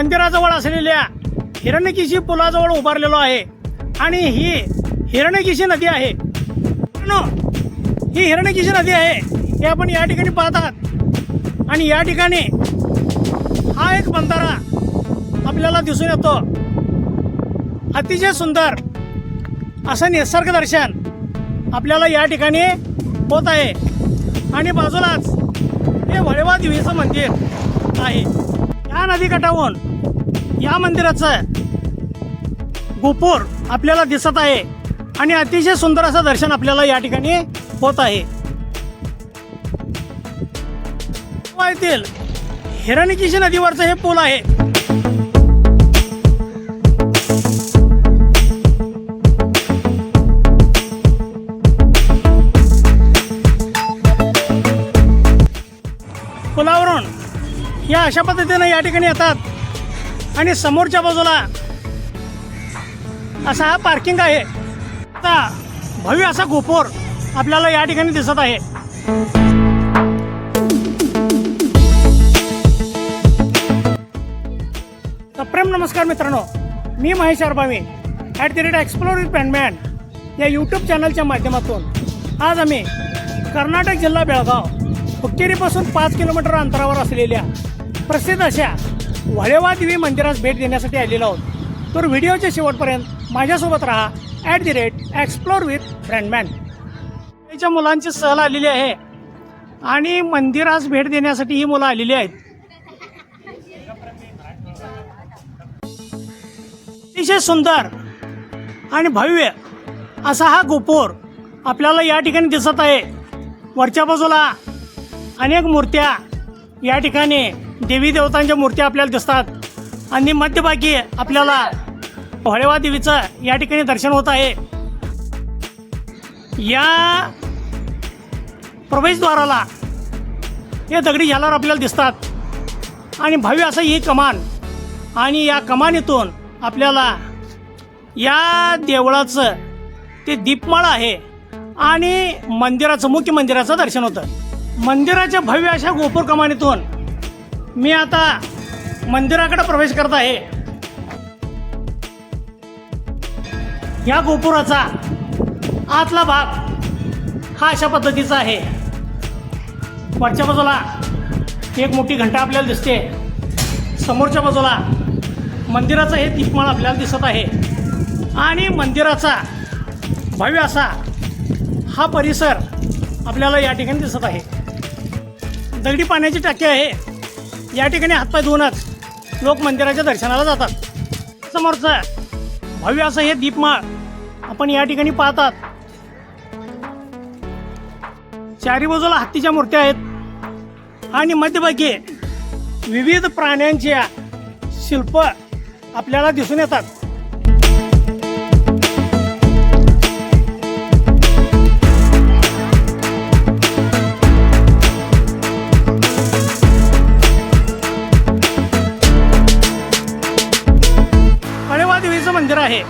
मंदिराजवळ असलेल्या हिरण्यकेशी पुलाजवळ उभारलेलो आहे आणि ही हिरण्यकेशी नदी आहे. ही हिरण्यकेशी नदी आहे हे आपण या ठिकाणी पाहत आहात आणि या ठिकाणी हा एक बंधारा आपल्याला दिसून येतो. अतिशय सुंदर असं निसर्ग दर्शन आपल्याला या ठिकाणी होत आहे आणि बाजूलाच हे वळवा देवीचं मंदिर आहे. या नदीकाठावरून या मंदिराचं गोपूर आपल्याला दिसत आहे आणि अतिशय सुंदर असं दर्शन आपल्याला या ठिकाणी होत आहे. येथील हिरण्यकेशी नदीवरचं हे पूल आहे. पुलावरून या अशा पद्धतीने या ठिकाणी येतात आणि समोरच्या बाजूला असा हा पार्किंग आहे. आता भव्य असा गोपूर आपल्याला या ठिकाणी दिसत आहे. प्रेम नमस्कार मित्रांनो, मी महेश अरबावी @एक्सप्लोर विथ ब्रँडमॅन या यूट्यूब चॅनलच्या माध्यमातून आज आम्ही कर्नाटक जिल्हा बेळगाव हुक्केरीपासून 5 किलोमीटर अंतरावर असलेल्या प्रसिद्ध अशा वळवा देवी मंदिरास भेट देण्यासाठी आलेलो आहोत. तर व्हिडिओच्या शेवटपर्यंत माझ्यासोबत राहा @एक्सप्लोर विथ ब्रँडमॅन. त्याच्या मुलांची सहल आलेली आहे आणि मंदिरास भेट देण्यासाठी ही मुलं आलेली आहेत. अतिशय सुंदर आणि भव्य असा हा गोपूर आपल्याला या ठिकाणी दिसत आहे. वरच्या बाजूला अनेक मूर्त्या या ठिकाणी देवी देवतांच्या मूर्त्या आपल्याला दिसतात आणि मध्यभागी आपल्याला वळवा देवीचं या ठिकाणी दर्शन होत आहे. या प्रवेशद्वाराला हे दगडी झालार आपल्याला दिसतात आणि भव्य असं ही कमान आणि या कमानीतून आपल्याला या देवळाचं ते दीपमाळ आहे आणि मंदिराचं मुख्य मंदिराचं दर्शन होतं. मंदिराच्या भव्य अशा गोपूर कमानीतून मी आता मंदिराकडे प्रवेश करत आहे. या गोपुराचा आतला भाग हा अशा पद्धतीचा आहे. वरच्या बाजूला एक मोठी घंटा आपल्याला दिसते. समोरच्या बाजूला मंदिराचा हे दीपमाळ आपल्याला दिसत आहे आणि मंदिराचा भव्य असा हा परिसर आपल्याला या ठिकाणी दिसत आहे. दगडी पाण्याची टाकी आहे. या ठिकाणी हातपाय धुवूनच लोक मंदिराच्या दर्शनाला जातात. समोरचं भव्य असं हे दीपमाळ आपण या ठिकाणी पाहतात. चारी बाजूला हत्तीच्या मूर्त्या आहेत आणि मध्यभागी विविध प्राण्यांच्या शिल्प आपल्याला दिसून येतात. वळवा देवीचं मंदिर आहे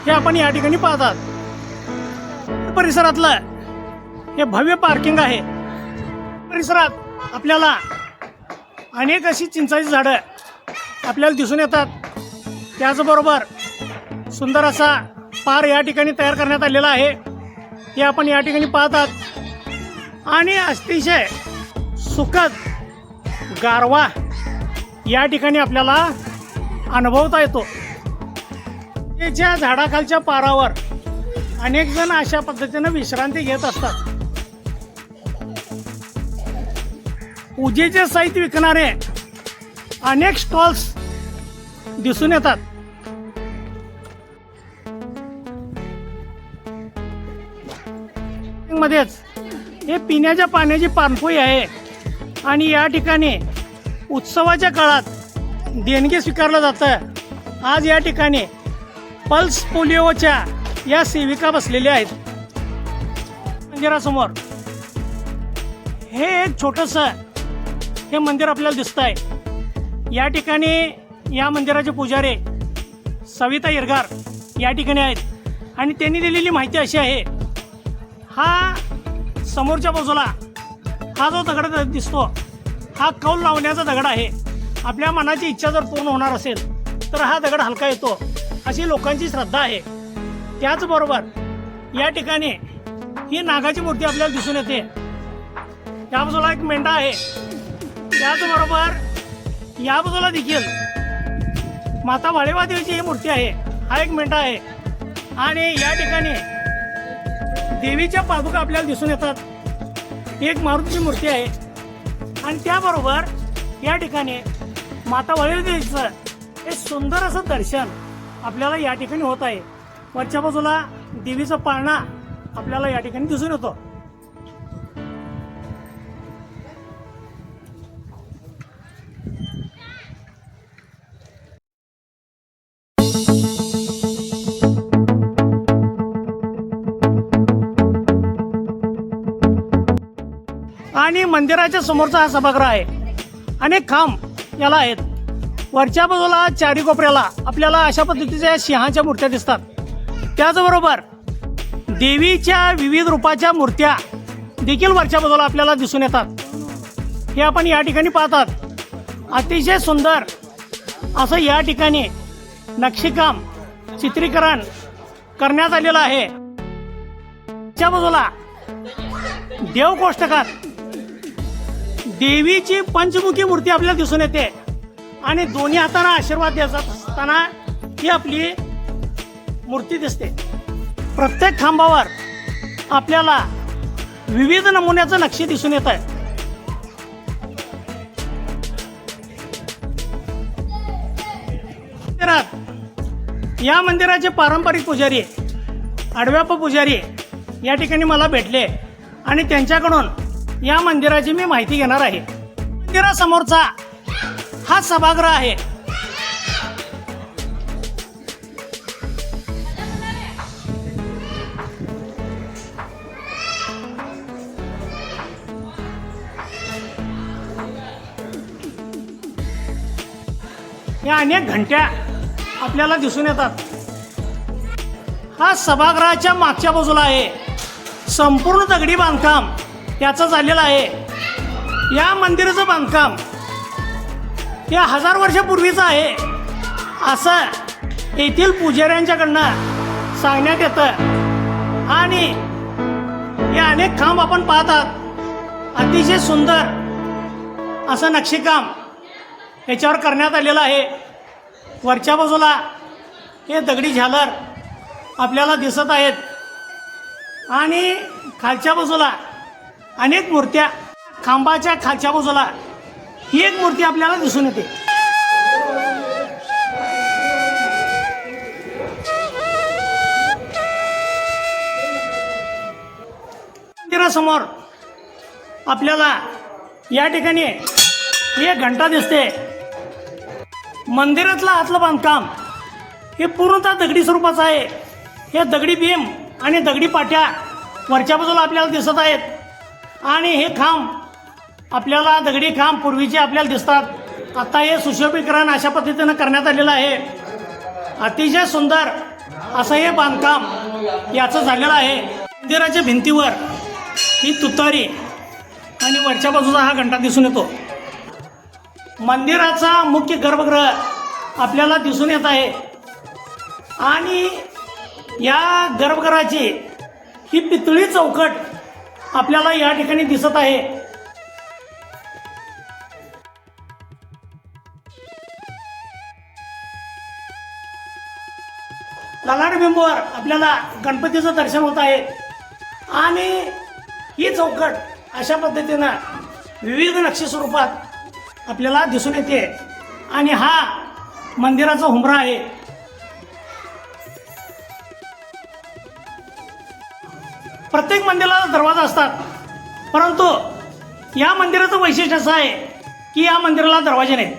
हे आपण या ठिकाणी पाहतात. परिसरातलं हे भव्य पार्किंग आहे. परिसरात आपल्याला अनेक अशी चिंचाची झाडं आपल्याला दिसून येतात. त्याचबरोबर सुंदर असा पार या ठिकाणी तयार करण्यात आलेला आहे हे आपण या ठिकाणी पाहतात आणि अतिशय सुखद गारवा या ठिकाणी आपल्याला अनुभवता येतो. त्याच्या झाडाखालच्या पारावर अनेक जण अशा पद्धतीनं विश्रांती घेत असतात. पूजेचे साहित्य विकणारे अनेक स्टॉल्स दिसून येतात. मध्येच हे पिण्याच्या पाण्याची पाणपोई आहे आणि या ठिकाणी उत्सवाच्या काळात देणगी स्वीकारलं जातं. आज या ठिकाणी पल्स पोलिओच्या या सेविका बसलेल्या आहेत. मंदिरासमोर हे एक छोटंसं हे मंदिर आपल्याला दिसत आहे. या ठिकाणी या मंदिराचे पुजारी सविता इरगार या ठिकाणी आहेत आणि त्यांनी दिलेली माहिती अशी आहे. हा समोरच्या बाजूला हा जो दगड दिसतो हा कौल लावण्याचा दगड आहे आपल्या मनाची इच्छा जर पूर्ण होणार असेल तर हा दगड हलका येतो अशी लोकांची श्रद्धा आहे. त्याचबरोबर या ठिकाणी ही नागाची मूर्ती आपल्याला दिसून येते. या बाजूला एक मेंढा आहे. त्याचबरोबर या बाजूला देखील माता वाळेवा देवीची ही मूर्ती आहे. हा एक मेंढा आहे आणि या ठिकाणी देवीच्या पादुका आपल्याला दिसून येतात. एक मारुतीची मूर्ती आहे आणि त्याबरोबर या ठिकाणी माता वाळेवा देवीचं एक सुंदर असं दर्शन आपल्याला या ठिकाणी होत आहे. वरच्या बाजूला देवीचा पाळणा आपल्याला या ठिकाणी दिसून येतो. आणि मंदिराच्या समोरचा हा सभागृह आहे. अनेक खांब याला आहेत. वरच्या बाजूला चारी कोपऱ्याला आपल्याला अशा पद्धतीच्या सिंहाच्या मूर्त्या दिसतात. त्याचबरोबर देवीच्या विविध रूपाच्या मूर्त्या देखील वरच्या बाजूला आपल्याला दिसून येतात. हे आपण या ठिकाणी पाहतात. अतिशय सुंदर असं या ठिकाणी नक्षीकाम चित्रीकरण करण्यात आलेलं आहे. त्या बाजूला देवकोष्टकात देवीची पंचमुखी मूर्ती आपल्याला दिसून येते आणि दोन्ही हातांना आशीर्वाद देत असताना ही आपली मूर्ती दिसते. प्रत्येक खांबावर आपल्याला विविध नमुन्याचं नक्षी दिसून येत आहे. या मंदिराचे पारंपरिक पुजारी आडव्याप्पा पुजारी या ठिकाणी मला भेटले आणि त्यांच्याकडून या मंदिराची मी माहिती घेणार आहे. मंदिरासमोरचा हा सभागृह आहे. या अनेक घंट्या आपल्याला दिसून येतात. हा सभागृहाच्या मागच्या बाजूला आहे. संपूर्ण दगडी बांधकाम त्याचं झालेलं आहे. या मंदिराचं बांधकाम हे 1000 वर्षापूर्वीचं आहे असं येथील पुजाऱ्यांच्याकडनं सांगण्यात येतं आणि हे अनेक खांब आपण पाहतात. अतिशय सुंदर असं नक्षीकाम याच्यावर करण्यात आलेलं आहे. वरच्या बाजूला हे दगडी झालर आपल्याला दिसत आहेत आणि खालच्या बाजूला अनेक मूर्त्या. खांबाच्या खालच्या बाजूला ही एक मूर्ती आपल्याला दिसून येते. मंदिरासमोर आपल्याला या ठिकाणी एक घंटा दिसते. मंदिरातलं आतलं बांधकाम हे पूर्णतः दगडी स्वरूपाचं आहे. हे दगडी बीम आणि दगडी पाट्या वरच्या बाजूला आपल्याला दिसत आहेत आणि हे खांब आपल्याला दगडी खांब पूर्वीचे आपल्याला दिसतात. आता हे सुशोभीकरण अशा पद्धतीनं करण्यात आलेलं आहे. अतिशय सुंदर असं हे बांधकाम याचं झालेलं आहे. मंदिराच्या भिंतीवर ही तुतारी आणि वरच्या बाजूचा हा घंटा दिसून येतो. मंदिराचा मुख्य गर्भगृह आपल्याला दिसून येत आहे आणि या गर्भगृहाची ही पितळी चौकट आपल्याला या ठिकाणी दिसत आहे. ललाटबिंबावर आपल्याला गणपतीचं दर्शन होत आहे आणि ही चौकट अशा पद्धतीनं विविध नक्षी स्वरूपात आपल्याला दिसून येते आणि हा मंदिराचा हुंबरा आहे. प्रत्येक मंदिराला दरवाजा असतात परंतु या मंदिराचं वैशिष्ट्य असं आहे की या मंदिराला दरवाजे नाहीत.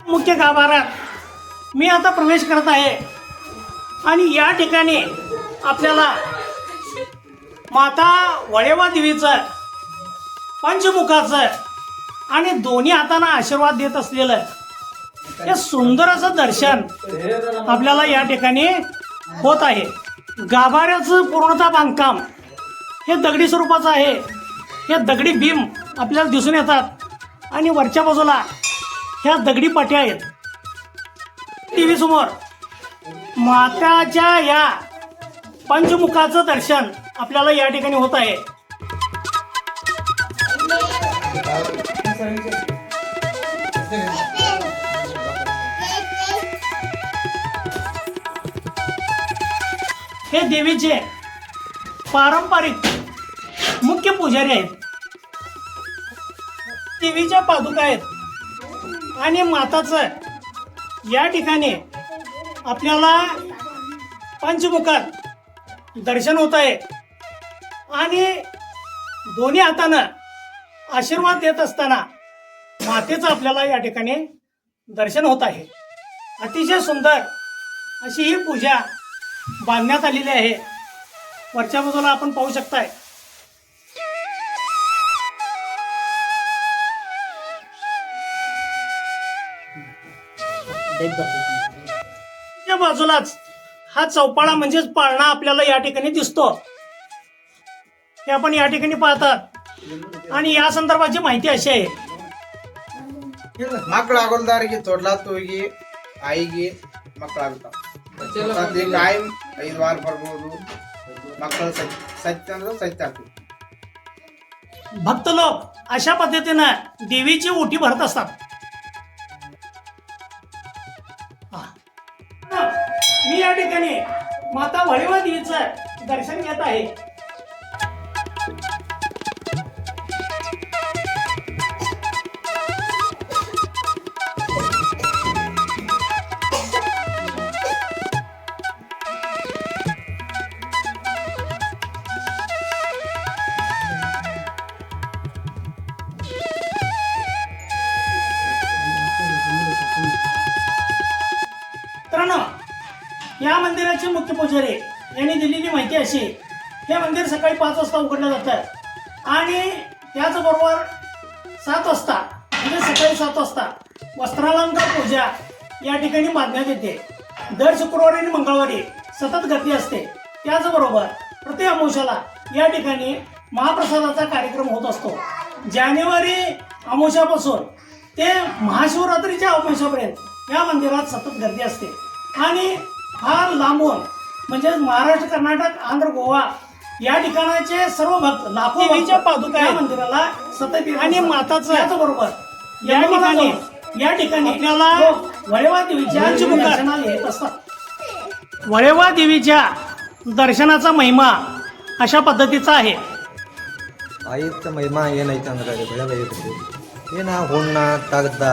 मुख्य गाभाऱ्यात मी आता प्रवेश करत आहे आणि या ठिकाणी आपल्याला माता वळेवा देवीचं पंचमुखाचं आणि दोन्ही हातांना आशीर्वाद देत असलेलं हे सुंदर असं दर्शन आपल्याला या ठिकाणी होत आहे. गाभाऱ्याचं पूर्णतः बांधकाम हे दगडी स्वरूपाचं आहे. हे दगडी बीम आपल्याला दिसून येतात आणि वरच्या बाजूला ह्या दगडी पाट्या आहेत. टीव्ही समोर माताच्या या पंचमुखाचं दर्शन आपल्याला या ठिकाणी होत आहे. हे देवीचे पारंपरिक मुख्य पुजारी आहेत. देवीच्या पादुका आहेत आणि माताचं या ठिकाणी आपल्याला पंचमुखात दर्शन होत आहे आणि दोन्ही हातानं आशीर्वाद देत असताना मातेचं आपल्याला या ठिकाणी दर्शन होत आहे. अतिशय सुंदर अशी ही पूजा बांधण्यात आलेली आहे. वरच्या बाजूला आपण पाहू शकताय. त्या बाजूलाच हा चौपाळा म्हणजेच पाळणा आपल्याला या ठिकाणी दिसतो. हे आपण या ठिकाणी पाहतात आणि या संदर्भाची माहिती अशी आहे. ಮಕ್ಕಳು ಆಗೋಲ್ದಾರಿಗೆ ತೊಡ್ಲಾತ್ ಹೋಗಿ ಆಯಿಗೆ ಮಕ್ಕಳಾಗ್ತಾವ. ಕಾಯಂ 5 ವಾರ ಬರ್ಬೋದು. ಮಕ್ಕಳು ಸತ್ಯ ಅಂದ್ರೆ ಸತ್ಯ ಆಗ್ತದೆ. भक्त लोक अशा पद्धतीनं देवीची ओटी भरत असतात. मी या ठिकाणी माता वळीवा देवीचं दर्शन घेत आहे. मित्रांनो, या मंदिराचे मुख्य पुजारी यांनी दिलेली माहिती अशी, हे मंदिर सकाळी 5 वाजता उघडलं जातं आणि त्याचबरोबर 7 वाजता म्हणजे सकाळी 7 वाजता वस्त्रालंकार पूजा या ठिकाणी बांधण्यात येते. दर शुक्रवारी आणि मंगळवारी सतत गर्दी असते. त्याचबरोबर प्रति अमावस्याला या ठिकाणी महाप्रसादाचा कार्यक्रम होत असतो. जानेवारी अमावस्यापासून ते महाशिवरात्रीच्या अमावस्यापर्यंत या मंदिरात सतत गर्दी असते आणि फार लांबून म्हणजे महाराष्ट्र, कर्नाटक, आंध्र, गोवा या ठिकाणाचे सर्व भक्त लाखो देवीच्या पादुका या मंदिराला सतत आणि माताचं याचबरोबर या ठिकाणी आपल्याला वळेवा देवीच्या दर्शनाला येत असतात. वळेवा देवीच्या दर्शनाचा महिमा अशा पद्धतीचा आहे. ಆಯಿತ ಮಹಿಮಾ ಏನೈತೆ ಅಂದ್ರೆ ಬೆಳೆ ಬೆಳಿತೈತಿ. ಏನು ಹುಣ್ಣ ತಗದ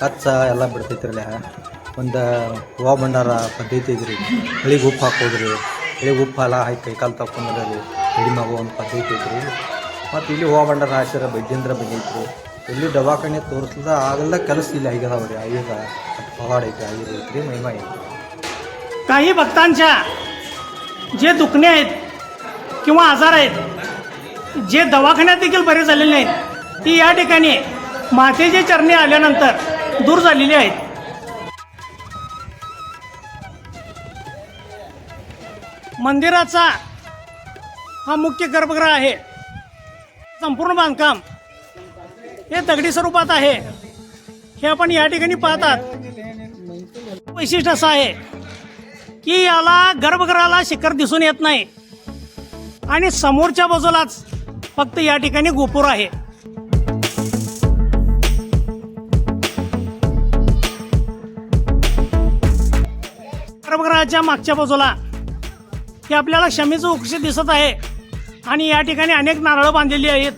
ಕಚ್ಚ ಎಲ್ಲ ಬಿಡ್ತೈತ್ರಿ. ಒಂದು ಹೂವು ಭಂಡಾರ ಪದ್ಧತಿ ಐತ್ರಿ. ಹಳಿಗೆ ಉಪ್ಪು ಹಾಕೋದ್ರಿ, ಹಳಿಗೆ ಉಪ್ಪು ಎಲ್ಲ ಹಾಕಿ ಕೈಕಾಲು ತಕೊಂಡ್ರಿ ಕಡಿಮೆ ಒಂದು ಪದ್ಧತಿ ಐತ್ರಿ. ಮತ್ತು ಇಲ್ಲಿ ಹೂವು ಭಂಡಾರ ಹಾಕ್ಸಿರ ಬೈದ್ಯಂದ್ರ ಬಂದೈತ್ರಿ. ಇಲ್ಲಿ ದವಾಖಾನೆ ತೋರಿಸ್ದ ಆಗಲ್ಲ ಕೆಲಸ ಇಲ್ಲಿ ಆಗಿದಾವ್ರಿ. ಆಯುಧ ಪವಾಡ ಐತಿ, ಆಯುಧ ಐತ್ರಿ, ಮಹಿಮಾ ಐತಿ. काही भक्तांच्या जे दुखणे आहेत किंवा आजार आहेत, जे दवाखान्यात देखील बरे झालेले नाहीत, ती या ठिकाणी मातेच्या चरणी आल्यानंतर दूर झालेली आहेत. मंदिराचा हा मुख्य गर्भगृह आहे. संपूर्ण बांधकाम हे दगडी स्वरूपात आहे. हे आपण या ठिकाणी पाहतात. वैशिष्ट्य असं आहे की याला गर्भगृहाला शिखर दिसून येत नाही आणि समोरच्या बाजूलाच फक्त या ठिकाणी गोपूर आहे. गर्भगृहाच्या मागच्या बाजूला हे आपल्याला शमीचं वृक्ष दिसत आहे आणि या ठिकाणी अनेक नारळं बांधलेली आहेत.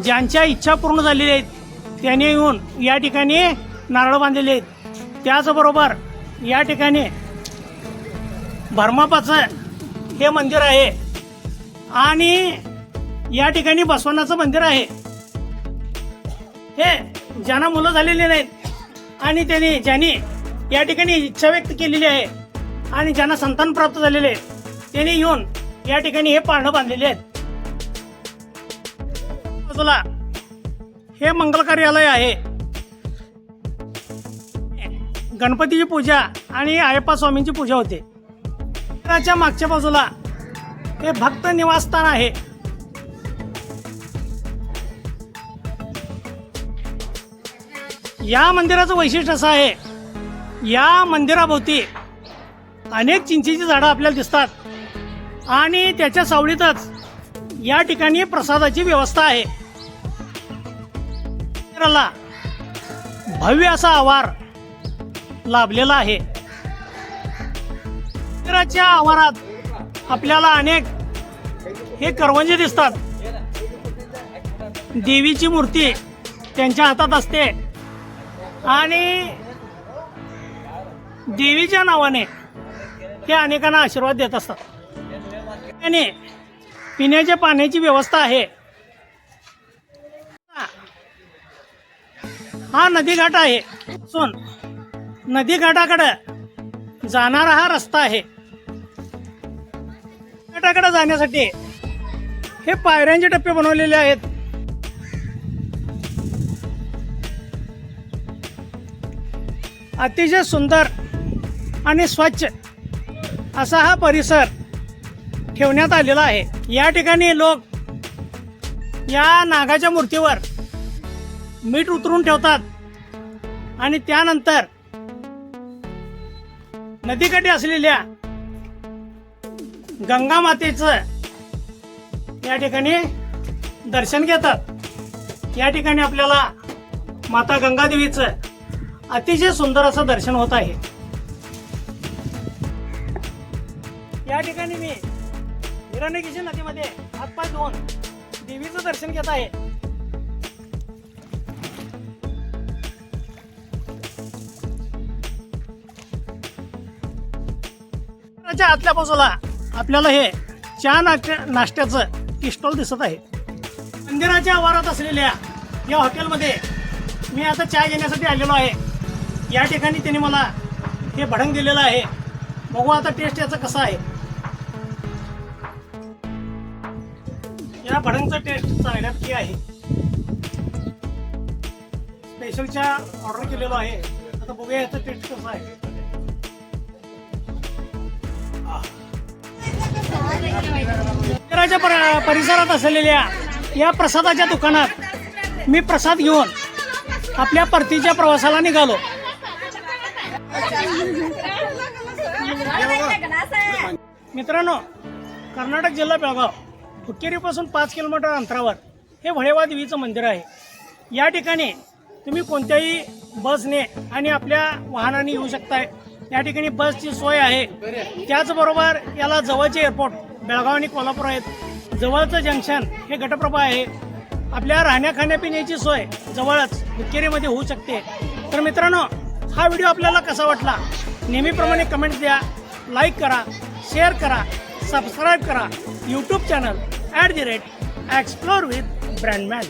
ज्यांच्या इच्छा पूर्ण झालेल्या आहेत त्याने येऊन या ठिकाणी नारळ बांधलेले आहेत. त्याचबरोबर या ठिकाणी भरमापाचं हे मंदिर आहे आणि या ठिकाणी बसवनाचं मंदिर आहे. हे ज्यांना मुलं झालेली नाहीत आणि ज्यांनी या ठिकाणी इच्छा व्यक्त केलेली आहे आणि ज्यांना संतान प्राप्त झालेले त्यांनी येऊन या ठिकाणी हे पाळणं बांधलेले आहेत. बाजूला हे मंगल कार्यालय आहे. गणपतीची पूजा आणि अय्यप्पा स्वामींची पूजा होते. मंदिराच्या मागच्या बाजूला हे भक्त निवासस्थान आहे. या मंदिराचं वैशिष्ट्य असं आहे, या मंदिराभोवती अनेक चिंचेची झाडं आपल्याला दिसतात आणि त्याच्या सावलीतच या ठिकाणी प्रसादाची व्यवस्था आहे. मंदिराला भव्य असा आवार लाभलेला आहे. मंदिराच्या आवारात आपल्याला अनेक हे करवंजे दिसतात. देवीची मूर्ती त्यांच्या हातात असते आणि देवीच्या नावाने ते अनेकांना आशीर्वाद देत असतात. आणि पिण्याच्या पाण्याची व्यवस्था आहे. हा नदीघाट आहे. नदीघाटाकडे जाणारा हा रस्ता आहे. घाटाकडे जाण्यासाठी हे पायऱ्यांचे टप्पे बनवलेले आहेत. अतिशय सुंदर आणि स्वच्छ असा हा परिसर ठेवण्यात आलेला आहे. या ठिकाणी लोक या नागाच्या मूर्तीवर मीठ उतरून ठेवतात आणि त्यानंतर नदीकाठी असलेल्या गंगा मातेचं या ठिकाणी दर्शन घेतात. या ठिकाणी आपल्याला माता गंगादेवीचं अतिशय सुंदर असं दर्शन होत आहे. या ठिकाणी मी हिरण्यकेशी नदीमध्ये हातपाय धुवून देवीचं दर्शन घेत आहे. मंदिराच्या आतल्या बाजूला आपल्याला हे चहा नाश्त्याचं स्टॉल दिसत आहे. मंदिराच्या आवारात असलेल्या या हॉटेलमध्ये मी आता चहा घेण्यासाठी आलेलो आहे. या ठिकाणी त्यांनी मला हे भडंग दिलेलं आहे. बघू आता टेस्ट याचं कसं आहे. या भडंगचं टेस्ट चांगल्यापैकी आहे. स्पेशल चहा ऑर्डर केलेलो आहे. आता बघूया याचं टेस्ट कसं आहे. मंदिराच्या परिसरात असलेल्या या प्रसादाच्या दुकानात मी प्रसाद घेऊन आपल्या परतीच्या प्रवासाला निघालो. मित्रांनो, कर्नाटक जिल्हा बेळगाव हुक्केरीपासून 5 किलोमीटर अंतरावर हे भळेवा देवीचं मंदिर आहे. या ठिकाणी तुम्ही कोणत्याही बसने आणि आपल्या वाहनाने येऊ शकताय. या ठिकाणी बसची सोय आहे. त्याचबरोबर याला जवळचे एअरपोर्ट बेळगाव आणि कोल्हापूर आहेत. जवळचं जंक्शन हे घटप्रभा आहे. आपल्या राहण्या खाण्यापिण्याची सोय जवळच हुक्केरीमध्ये होऊ शकते. तर मित्रांनो, हा व्हिडिओ आपल्याला कसा वाटला नेहमीप्रमाणे कमेंट्स द्या, लाईक करा, शेअर करा, सबस्क्राईब करा यूट्यूब चॅनल @एक्सप्लोर विथ ब्रँडमॅन.